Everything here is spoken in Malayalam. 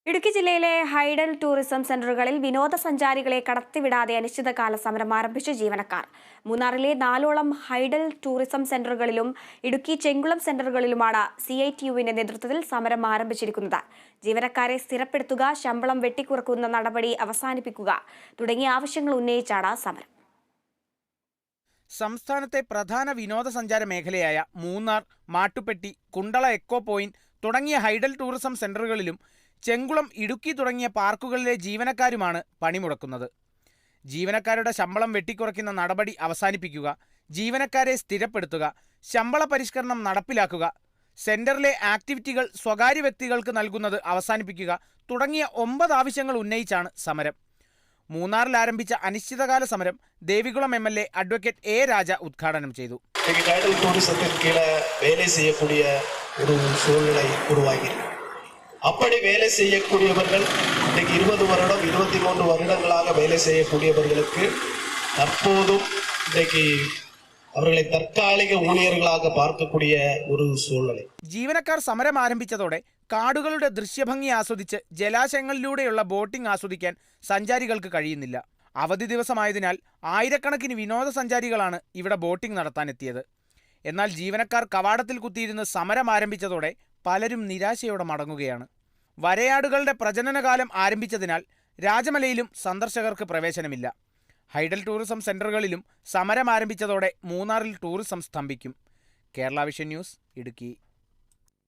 ഇടുക്കി ജില്ലയിലെ ഹൈഡൽ ടൂറിസം സെന്ററുകളിൽ വിനോദസഞ്ചാരികളെ കടത്തിവിടാതെ അനിശ്ചിതകാല സമരം ആരംഭിച്ച ജീവനക്കാർ. മൂന്നാറിലെ 4ഓളം ഹൈഡൽ ടൂറിസം സെന്ററുകളിലും ഇടുക്കി ചെങ്കുളം സെന്ററുകളിലുമാണ് CITUവിന്റെ നേതൃത്വത്തിൽ സമരം ആരംഭിച്ചിരിക്കുന്നത്. ജീവനക്കാരെ സ്ഥിരപ്പെടുത്തുക, ശമ്പളം വെട്ടിക്കുറക്കുന്ന നടപടി അവസാനിപ്പിക്കുക തുടങ്ങിയ ആവശ്യങ്ങൾ ഉന്നയിച്ചാണ് സമരം. സംസ്ഥാനത്തെ പ്രധാന വിനോദസഞ്ചാര മേഖലയായ മൂന്നാർ, മാട്ടുപ്പെട്ടി, കുണ്ടള എക്കോ പോയിന്റ് തുടങ്ങിയ ഹൈഡൽ ടൂറിസം സെന്ററുകളിലും ചെങ്കുളം, ഇടുക്കി തുടങ്ങിയ പാർക്കുകളിലെ ജീവനക്കാരുമാണ് പണിമുടക്കുന്നത്. ജീവനക്കാരുടെ ശമ്പളം വെട്ടിക്കുറയ്ക്കുന്ന നടപടി അവസാനിപ്പിക്കുക, ജീവനക്കാരെ സ്ഥിരപ്പെടുത്തുക, ശമ്പള പരിഷ്കരണം നടപ്പിലാക്കുക, സെന്ററിലെ ആക്ടിവിറ്റികൾ സ്വകാര്യ വ്യക്തികൾക്ക് നൽകുന്നത് അവസാനിപ്പിക്കുക തുടങ്ങിയ 9 ആവശ്യങ്ങൾ ഉന്നയിച്ചാണ് സമരം. മൂന്നാറിൽ ആരംഭിച്ച അനിശ്ചിതകാല സമരം ദേവികുളം MLA അഡ്വക്കേറ്റ് A. രാജ ഉദ്ഘാടനം ചെയ്തു. அப்படி வேலை செய்யக்கூடியவர்கள் இன்றைக்கு 20 வருடம் 23 வருடங்களாக வேலை செய்யக்கூடியவர்களுக்கு தற்போதும் இன்றைக்கு അവരെ തൽക്കാലിക ഊഴിയர்களാக பார்க்கக்கூடிய ഒരു സൂഴ്நிலை. ജീവനക്കാർ സമരം ആരംഭിച്ചതോടെ കാടുകളുടെ ദൃശ്യഭംഗി ആസ്വദിച്ച് ജലാശയങ്ങളിലൂടെയുള്ള ബോട്ടിംഗ് ആസ്വദിക്കാൻ സഞ്ചാരികൾക്ക് കഴിയുന്നില്ല. അവധി ദിവസമായതിനാൽ ആയിരക്കണക്കിന് വിനോദസഞ്ചാരികളാണ് ഇവിടെ ബോട്ടിംഗ് നടത്താനെത്തിയത്. എന്നാൽ ജീവനക്കാർ കവാടത്തിൽ കുത്തിയിരുന്ന് സമരം ആരംഭിച്ചതോടെ പലരും നിരാശയോടെ മടങ്ങുകയാണ്. വരയാടുകളുടെ പ്രജനനകാലം ആരംഭിച്ചതിനാൽ രാജമലയിലും സന്ദർശകർക്ക് പ്രവേശനമില്ല. ഹൈഡൽ ടൂറിസം സെന്ററുകളിലും സമരം ആരംഭിച്ചതോടെ മൂന്നാറിൽ ടൂറിസം സ്തംഭിക്കും. Kerala vision news, Idukki.